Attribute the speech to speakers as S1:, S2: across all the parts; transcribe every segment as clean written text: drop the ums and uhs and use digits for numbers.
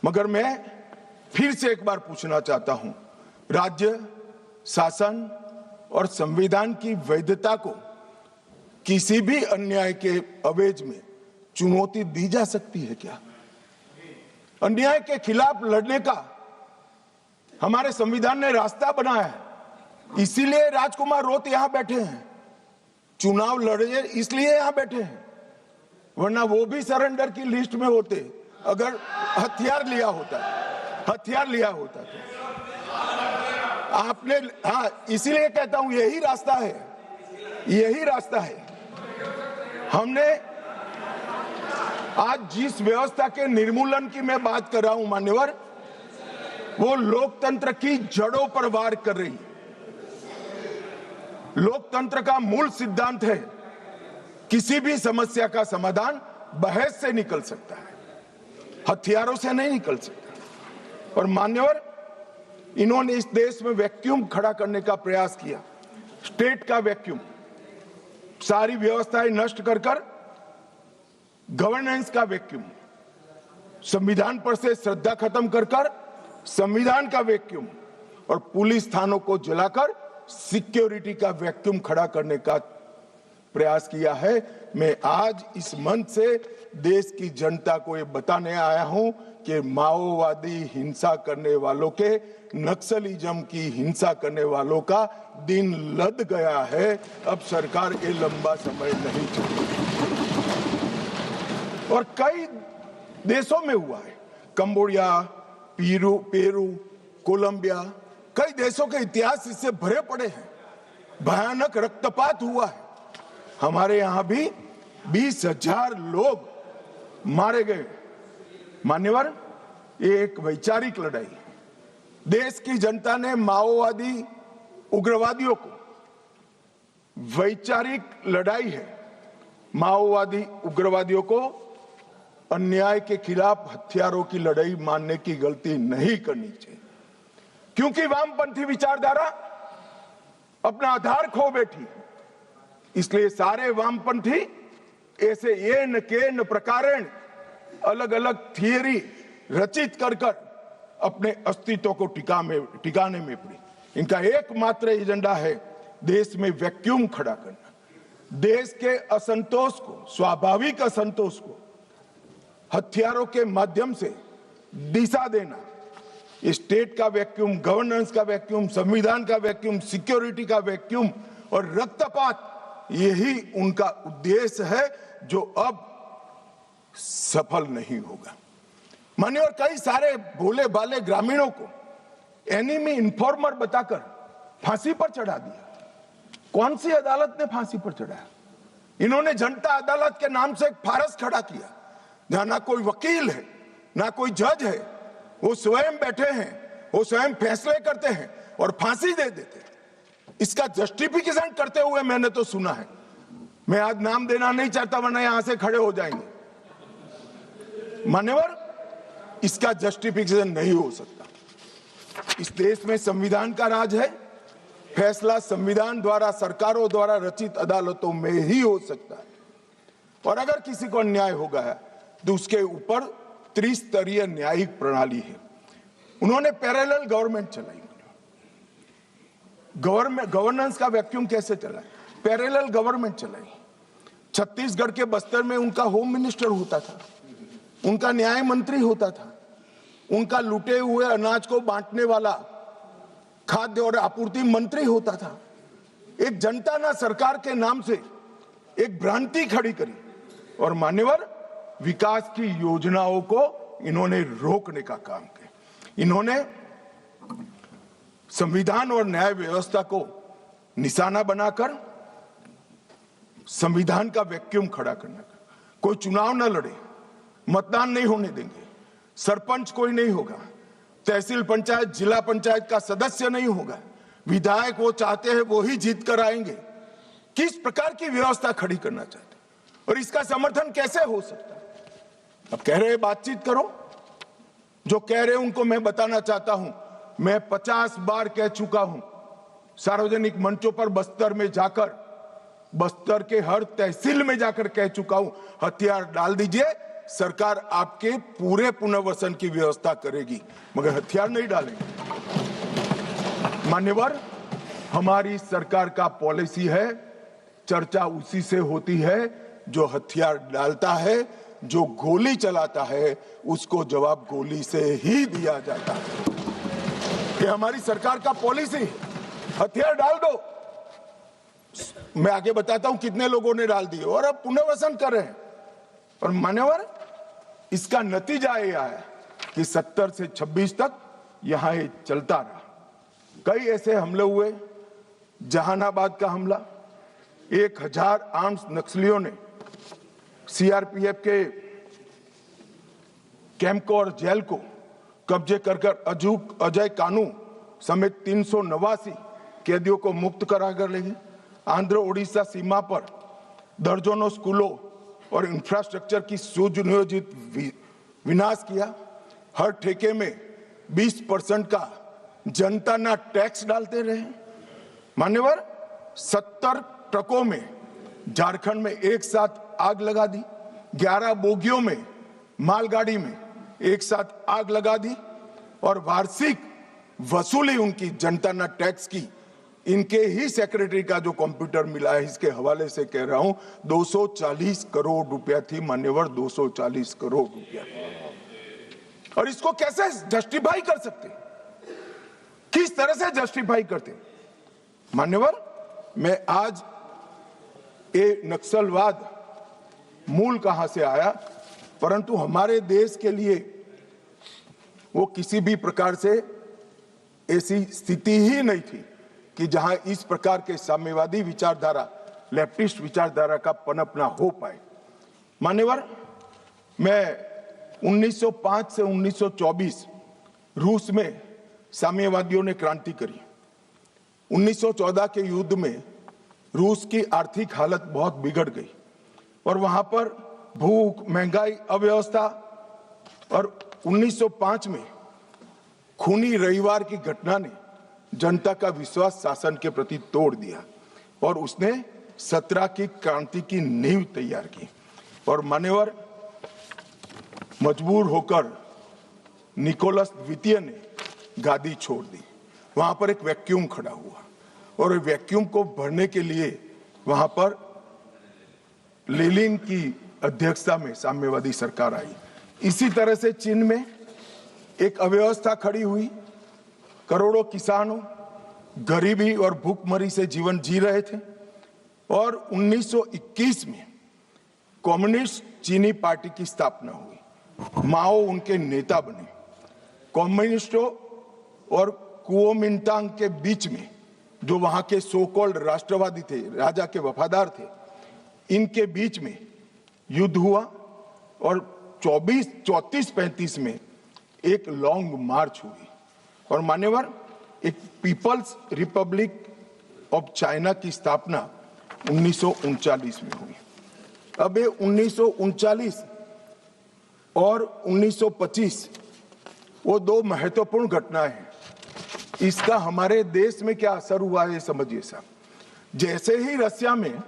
S1: मगर मैं फिर से एक बार पूछना चाहता हूं, राज्य शासन और संविधान की वैधता को किसी भी अन्याय के अवेज में चुनौती दी जा सकती है क्या? अन्याय के खिलाफ लड़ने का हमारे संविधान ने रास्ता बनाया है, इसीलिए राजकुमार रोत यहां बैठे हैं, चुनाव लड़े इसलिए यहां बैठे हैं, वरना वो भी सरेंडर की लिस्ट में होते अगर हथियार लिया होता तो। आपने, हाँ, इसीलिए कहता हूं यही रास्ता है। हमने आज जिस व्यवस्था के निर्मूलन की मैं बात कर रहा हूं मान्यवर, वो लोकतंत्र की जड़ों पर वार कर रही है। लोकतंत्र का मूल सिद्धांत है किसी भी समस्या का समाधान बहस से निकल सकता है, हथियारों से नहीं निकल सकता। और मान्यवर, इन्होंने इस देश में वैक्यूम खड़ा करने का प्रयास किया, स्टेट का वैक्यूम, सारी व्यवस्थाएं नष्ट कर गवर्नेंस का वैक्यूम, संविधान पर से श्रद्धा खत्म कर संविधान का वैक्यूम, और पुलिस थानों को जलाकर सिक्योरिटी का वैक्यूम खड़ा करने का प्रयास किया है। मैं आज इस मंच से देश की जनता को ये बताने आया हूं कि माओवादी हिंसा करने वालों के, नक्सलिज्म की हिंसा करने वालों का दिन लद गया है। अब सरकार ये लंबा समय नहीं चलेगी। और कई देशों में हुआ है, कंबोडिया, पेरू, कोलंबिया, कई देशों के इतिहास इससे भरे पड़े हैं, भयानक रक्तपात हुआ है। हमारे यहां भी 20,000 लोग मारे गए। मान्यवर, ये एक वैचारिक लड़ाई है। देश की जनता ने माओवादी उग्रवादियों को, वैचारिक लड़ाई है, माओवादी उग्रवादियों को अन्याय के खिलाफ हथियारों की लड़ाई मानने की गलती नहीं करनी चाहिए, क्योंकि वामपंथी विचारधारा अपना आधार खो बैठी। इसलिए सारे वामपंथी ऐसे येन केन प्रकारेण अलग अलग थियरी रचित कर अपने अस्तित्व को टिकाने में पड़ी। इनका एकमात्र एजेंडा है देश में वैक्यूम खड़ा करना, देश के असंतोष को, स्वाभाविक असंतोष को हथियारों के माध्यम से दिशा देना। स्टेट का वैक्यूम, गवर्नेंस का वैक्यूम, संविधान का वैक्यूम, सिक्योरिटी का वैक्यूम और रक्तपात, यही उनका उद्देश्य है जो अब सफल नहीं होगा। मानिए, और कई सारे भोले भाले ग्रामीणों को एनिमी इन्फॉर्मर बताकर फांसी पर चढ़ा दिया। कौन सी अदालत ने फांसी पर चढ़ाया? इन्होंने जनता अदालत के नाम से एक फारस खड़ा किया, जहां ना कोई वकील है, ना कोई जज है, वो स्वयं बैठे हैं, वो स्वयं फैसले करते हैं और फांसी दे देते हैं। इसका जस्टिफिकेशन करते हुए मैंने तो सुना है, मैं आज नाम देना नहीं चाहता वरना यहां से खड़े हो जाएंगे। मान्यवर, इसका जस्टिफिकेशन नहीं हो सकता। इस देश में संविधान का राज है, फैसला संविधान द्वारा, सरकारों द्वारा रचित अदालतों में ही हो सकता है। और अगर किसी को अन्याय हो गया तो उसके ऊपर त्रिस्तरीय न्यायिक प्रणाली है। उन्होंने पैरेलल गवर्नमेंट चलाई। गवर्नेंस का वैक्यूम कैसे चला? पैरेलल गवर्नमेंट चलाई। छत्तीसगढ़ के बस्तर में उनका होम मिनिस्टर होता था, उनका न्याय मंत्री होता था, उनका लूटे हुए अनाज को बांटने वाला खाद्य और आपूर्ति मंत्री होता था। एक जनता ना सरकार के नाम से एक भ्रांति खड़ी करी और मान्यवर, विकास की योजनाओं को इन्होंने रोकने का काम किया। इन्होंने संविधान और न्याय व्यवस्था को निशाना बनाकर संविधान का वैक्यूम खड़ा करने का। कोई चुनाव न लड़े, मतदान नहीं होने देंगे, सरपंच कोई नहीं होगा, तहसील पंचायत, जिला पंचायत का सदस्य नहीं होगा, विधायक वो चाहते हैं वो ही जीत कर आएंगे। किस प्रकार की व्यवस्था खड़ी करना चाहते हैं और इसका समर्थन कैसे हो सकता है? अब कह रहे बातचीत करो, जो कह रहे उनको मैं बताना चाहता हूं, मैं 50 बार कह चुका हूं सार्वजनिक मंचों पर, बस्तर में जाकर, बस्तर के हर तहसील में जाकर कह चुका हूं, हथियार डाल दीजिए, सरकार आपके पूरे पुनर्वसन की व्यवस्था करेगी, मगर हथियार नहीं डालेंगे। मान्यवर, हमारी सरकार का पॉलिसी है, चर्चा उसी से होती है जो हथियार डालता है, जो गोली चलाता है उसको जवाब गोली से ही दिया जाता है। ये हमारी सरकार का पॉलिसी। हथियार डाल दो, मैं आगे बताता हूं कितने लोगों ने डाल दिए और अब पुनर्वसन कर रहे हैं। और मान्यवर, इसका नतीजा यह है कि 70 से 26 तक यहां ये चलता रहा। कई ऐसे हमले हुए, जहानाबाद का हमला, 1000 आर्म्स नक्सलियों ने सीआरपीएफ के कैंप को और जेल को कब्जे कर अजय कानू समेत 389 कैदियों को मुक्त कराकर ले गए। आंध्र ओडिशा सीमा पर दर्जनों स्कूलों और इंफ्रास्ट्रक्चर की सुनियोजित विनाश किया। हर ठेके में 20% का जनता ना टैक्स डालते रहे। मान्यवर, 70 ट्रकों में झारखंड में एक साथ आग लगा दी, 11 बोगियों में मालगाड़ी में एक साथ आग लगा दी और वार्षिक वसूली उनकी जनता ना टैक्स की, इनके ही सेक्रेटरी का जो कंप्यूटर मिला है इसके हवाले से कह रहा हूं, 240 करोड़ रुपया थी। मान्यवर, 240 करोड़ रुपया। और इसको कैसे जस्टिफाई कर सकते, किस तरह से जस्टिफाई करते? मान्यवर, मैं आज ये नक्सलवाद मूल कहां से आया, परंतु हमारे देश के लिए वो किसी भी प्रकार से ऐसी स्थिति ही नहीं थी कि जहां इस प्रकार के साम्यवादी विचारधारा, लेफ्टिस्ट विचारधारा का पनपना हो पाए। मान्यवर, मैं 1905 से 1924 रूस में साम्यवादियों ने क्रांति करी। 1914 के युद्ध में रूस की आर्थिक हालत बहुत बिगड़ गई और वहां पर भूख, महंगाई, अव्यवस्था और 1905 में खूनी रविवार की घटना ने जनता का विश्वास शासन के प्रति तोड़ दिया और उसने 17 की क्रांति की नींव तैयार की। और मान्यवर, मजबूर होकर निकोलस द्वितीय ने गादी छोड़ दी। वहां पर एक वैक्यूम खड़ा हुआ और वैक्यूम को भरने के लिए वहां पर लेनिन की अध्यक्षता में साम्यवादी सरकार आई। इसी तरह से चीन में एक अव्यवस्था खड़ी हुई। करोड़ों किसानों गरीबी और भूखमरी से जीवन जी रहे थे और 1921 में कम्युनिस्ट चीनी पार्टी की स्थापना हुई। माओ उनके नेता बने। कम्युनिस्टों और कुओमिंटांग के बीच में, जो वहां के सो कॉल्ड राष्ट्रवादी थे, राजा के वफादार थे, इनके बीच में युद्ध हुआ और 34-35 में एक लॉन्ग मार्च हुई। और मान्यवर, एक पीपल्स रिपब्लिक ऑफ चाइना की स्थापना 1939 में हुई। अब ये 1939 और 1925 वो दो महत्वपूर्ण घटनाएं हैं। इसका हमारे देश में क्या असर हुआ है समझिए साहब। जैसे ही रसिया में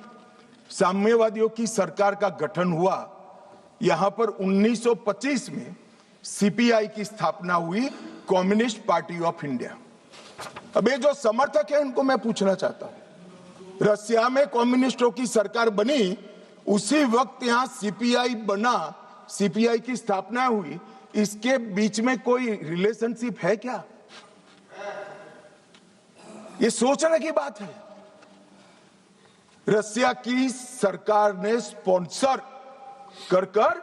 S1: साम्यवादियों की सरकार का गठन हुआ, यहां पर 1925 में सीपीआई की स्थापना हुई, कम्युनिस्ट पार्टी ऑफ इंडिया। अब ये जो समर्थक है उनको मैं पूछना चाहता हूं, रसिया में कम्युनिस्टों की सरकार बनी, उसी वक्त यहां सीपीआई बना, सीपीआई की स्थापना हुई, इसके बीच में कोई रिलेशनशिप है क्या? ये सोचने की बात है। रसिया की सरकार ने स्पॉन्सर कर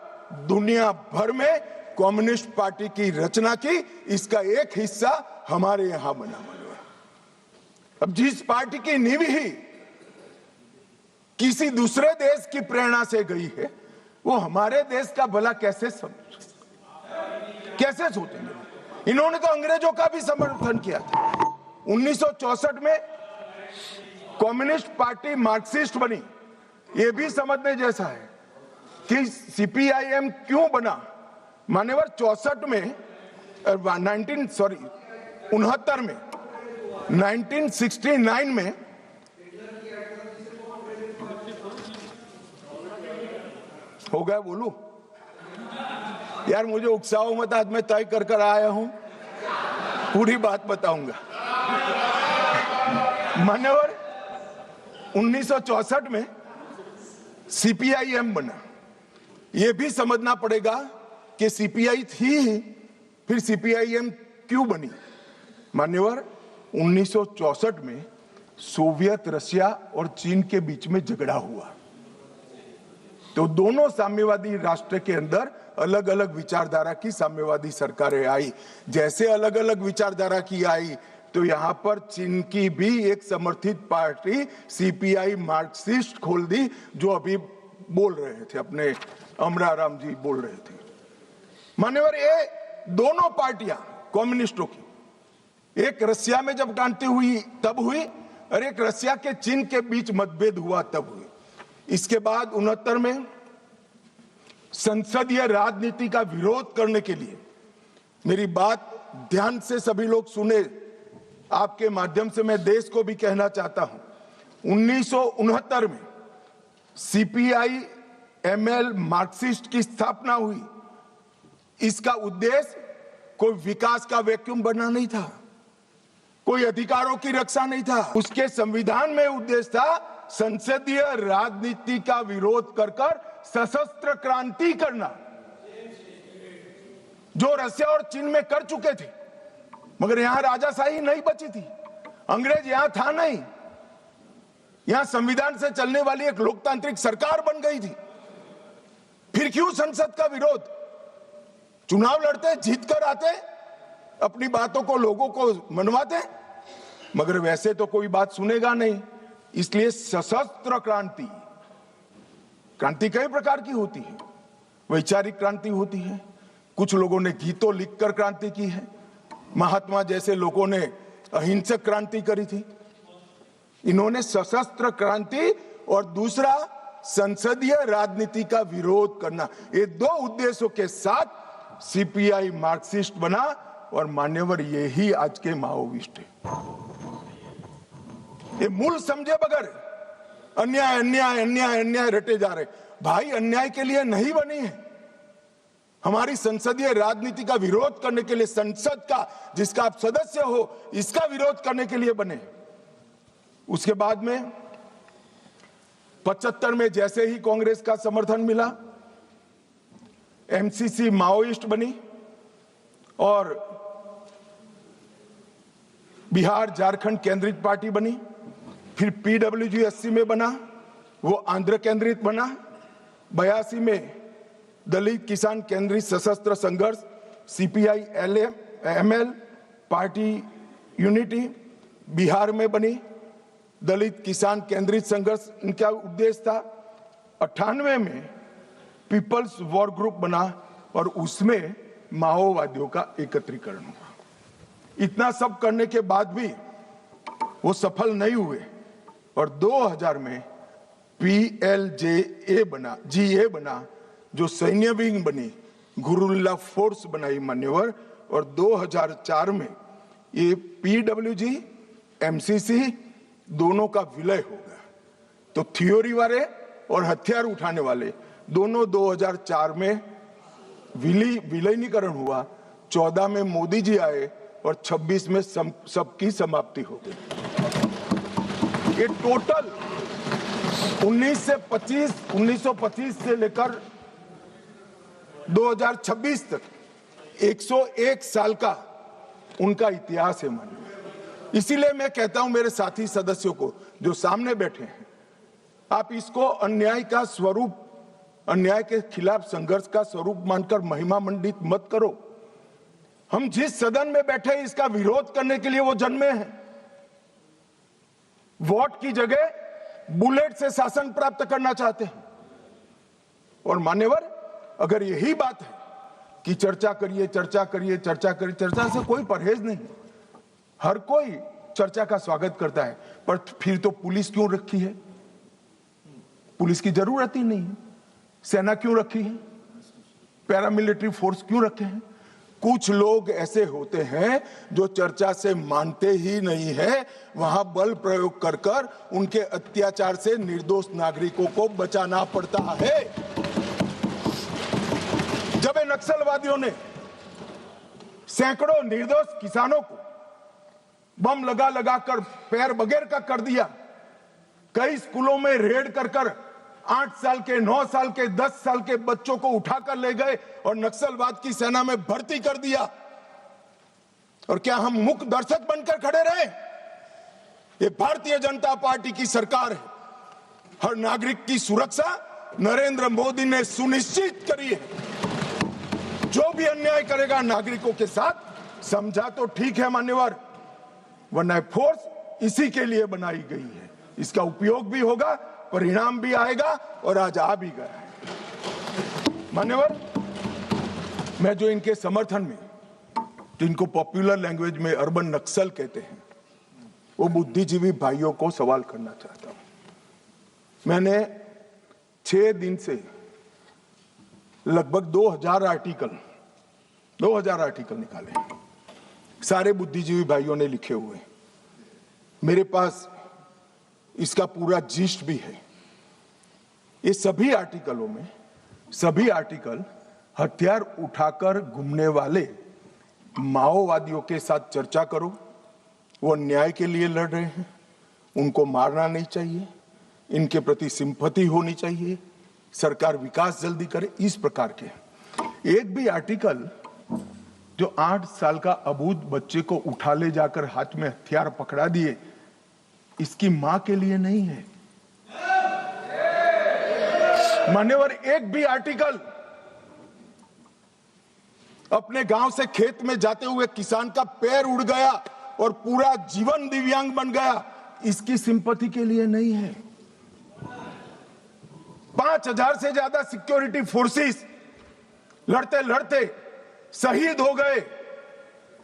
S1: दुनिया भर में कम्युनिस्ट पार्टी की रचना की, इसका एक हिस्सा हमारे यहां बना हुआ है। अब जिस पार्टी की नींव ही किसी दूसरे देश की प्रेरणा से गई है, वो हमारे देश का भला कैसे सोचेंगे? इन्होंने तो अंग्रेजों का भी समर्थन किया था। 1964 में कम्युनिस्ट पार्टी मार्क्सिस्ट बनी। ये भी समझने जैसा है कि सीपीआईएम क्यों बना। मान्यवर, 64 में 1969 में हो गया बोलू यार मुझे उकसाओ मत, आज मैं तय कर आया हूं, पूरी बात बताऊंगा। मान्यवर, 1964 में सीपीआईएम बना। यह भी समझना पड़ेगा कि सीपीआई थी ही, फिर सीपीआईएम क्यों बनी। मान्यवर, 1964 में सोवियत रशिया और चीन के बीच में झगड़ा हुआ, तो दोनों साम्यवादी राष्ट्र के अंदर अलग अलग विचारधारा की साम्यवादी सरकारें आई। जैसे अलग अलग विचारधारा की आई, तो यहां पर चीन की भी एक समर्थित पार्टी सीपीआई मार्क्सिस्ट खोल दी, जो अभी बोल रहे थे, अपने अमराराम जी बोल रहे थे। मान्यवर, ये दोनों पार्टियां कम्युनिस्टों की, एक रशिया में जब क्रांति हुई तब हुई, और एक रशिया के चीन के बीच मतभेद हुआ तब हुई। इसके बाद 69 में संसदीय राजनीति का विरोध करने के लिए, मेरी बात ध्यान से सभी लोग सुने, आपके माध्यम से मैं देश को भी कहना चाहता हूं, 1969 में सीपीआई एमएल मार्क्सिस्ट की स्थापना हुई। इसका उद्देश्य कोई विकास का वैक्यूम बनना नहीं था, कोई अधिकारों की रक्षा नहीं था। उसके संविधान में उद्देश्य था संसदीय राजनीति का विरोध कर सशस्त्र क्रांति करना, जो रशिया और चीन में कर चुके थे। मगर यहां राजाशाही नहीं बची थी, अंग्रेज यहां था नहीं, यहां संविधान से चलने वाली एक लोकतांत्रिक सरकार बन गई थी। फिर क्यों संसद का विरोध? चुनाव लड़ते, जीत कर आते, अपनी बातों को लोगों को मनवाते, मगर वैसे तो कोई बात सुनेगा नहीं। इसलिए सशस्त्र क्रांति, क्रांति कई प्रकार की होती है। वैचारिक क्रांति होती है, कुछ लोगों ने गीतों लिखकर क्रांति की है, महात्मा जैसे लोगों ने अहिंसक क्रांति करी थी। इन्होंने सशस्त्र क्रांति और दूसरा संसदीय राजनीति का विरोध करना, ये दो उद्देश्यों के साथ सीपीआई मार्क्सिस्ट बना। और मान्यवर, यही आज के माओविस्ट है। ये मूल समझे बगैर अन्याय अन्याय अन्याय अन्याय रटे जा रहे। भाई, अन्याय के लिए नहीं बनी है, हमारी संसदीय राजनीति का विरोध करने के लिए, संसद का जिसका आप सदस्य हो, इसका विरोध करने के लिए बने। उसके बाद में 75 में जैसे ही कांग्रेस का समर्थन मिला, एमसीसी माओइस्ट बनी और बिहार झारखंड केंद्रित पार्टी बनी। फिर पीडब्ल्यूजी 80 में बना, वो आंध्र केंद्रित बना। 82 में दलित किसान केंद्रित सशस्त्र संघर्ष CPI ML party unity Bihar में बनी। दलित किसान केंद्रित संघर्ष इनका उद्देश्य था। 98 में पीपल्स वॉर ग्रुप बना और उसमें माओवादियों का एकत्रीकरण हुआ। इतना सब करने के बाद भी वो सफल नहीं हुए और 2000 में पीएलजेए बना, जीए बना, जो सैन्य विंग बनी, गुरुल्ला फोर्स बनाई मान्यवर। और 2004 में ये पीडब्ल्यूजी एमसीसी दोनों का विलय हो गया। तो थ्योरी वाले और हथियार उठाने वाले दोनों 2004 में विलीनीकरण हुआ। 14 में मोदी जी आए और 26 में सबकी समाप्ति हो गई। ये टोटल 1925 से लेकर 2026 तक 101 साल का उनका इतिहास है मानिए। इसीलिए मैं कहता हूं मेरे साथी सदस्यों को जो सामने बैठे हैं, आप इसको अन्याय का स्वरूप, अन्याय के खिलाफ संघर्ष का स्वरूप मानकर महिमा मंडित मत करो। हम जिस सदन में बैठे इसका विरोध करने के लिए वो जन्मे हैं। वोट की जगह बुलेट से शासन प्राप्त करना चाहते हैं। और मान्यवर, अगर यही बात है कि चर्चा करिए चर्चा करिए चर्चा करिए, चर्चा से कोई परहेज नहीं, हर कोई चर्चा का स्वागत करता है, पर फिर तो पुलिस क्यों रखी है? पुलिस की जरूरत ही नहीं है। सेना क्यों रखी है? पैरामिलिट्री फोर्स क्यों रखे हैं? कुछ लोग ऐसे होते हैं जो चर्चा से मानते ही नहीं है, वहां बल प्रयोग कर कर उनके अत्याचार से निर्दोष नागरिकों को बचाना पड़ता है। जब इन नक्सलवादियों ने सैकड़ों निर्दोष किसानों को बम लगा लगा कर पैर बगैर का कर दिया, कई स्कूलों में रेड कर 8 साल के, 9 साल के, 10 साल के बच्चों को उठाकर ले गए और नक्सलवाद की सेना में भर्ती कर दिया, और क्या हम मूक दर्शक बनकर खड़े रहे? ये भारतीय जनता पार्टी की सरकार है। हर नागरिक की सुरक्षा नरेंद्र मोदी ने सुनिश्चित करी है। जो भी अन्याय करेगा नागरिकों के साथ, समझा तो ठीक है मान्यवर, वरना फोर्स इसी के लिए बनाई गई है। इसका उपयोग भी होगा, परिणाम भी आएगा, और आज आ भी गया है। मान्यवर, मैं जो इनके समर्थन में, जिनको पॉपुलर लैंग्वेज में अर्बन नक्सल कहते हैं, वो बुद्धिजीवी भाइयों को सवाल करना चाहता हूं। मैंने 6 दिन से लगभग 2000 आर्टिकल निकाले, सारे बुद्धिजीवी भाइयों ने लिखे हुए। मेरे पास इसका पूरा जिस्ट भी है। ये सभी आर्टिकलों में सभी आर्टिकल हथियार उठाकर घूमने वाले माओवादियों के साथ चर्चा करो, वो न्याय के लिए लड़ रहे हैं, उनको मारना नहीं चाहिए, इनके प्रति सिंपैथी होनी चाहिए, सरकार विकास जल्दी करे, इस प्रकार के। एक भी आर्टिकल जो 8 साल का अबूझ बच्चे को उठा ले जाकर हाथ में हथियार पकड़ा दिए, इसकी मां के लिए नहीं है। मान्यवर, एक भी आर्टिकल अपने गांव से खेत में जाते हुए किसान का पैर उड़ गया और पूरा जीवन दिव्यांग बन गया, इसकी सिंपैथी के लिए नहीं है। 5000 से ज्यादा सिक्योरिटी फोर्सेस लड़ते लड़ते शहीद हो गए,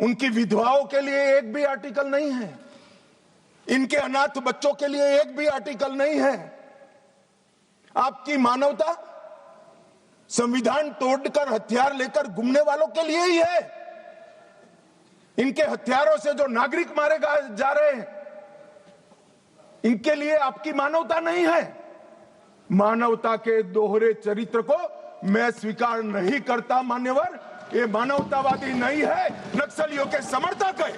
S1: उनकी विधवाओं के लिए एक भी आर्टिकल नहीं है, इनके अनाथ बच्चों के लिए एक भी आर्टिकल नहीं है। आपकी मानवता संविधान तोड़कर हथियार लेकर घूमने वालों के लिए ही है। इनके हथियारों से जो नागरिक मारे जा रहे हैं, इनके लिए आपकी मानवता नहीं है। मानवता के दोहरे चरित्र को मैं स्वीकार नहीं करता मान्यवर। ये मानवतावादी नहीं है, नक्सलियों के समर्थक है।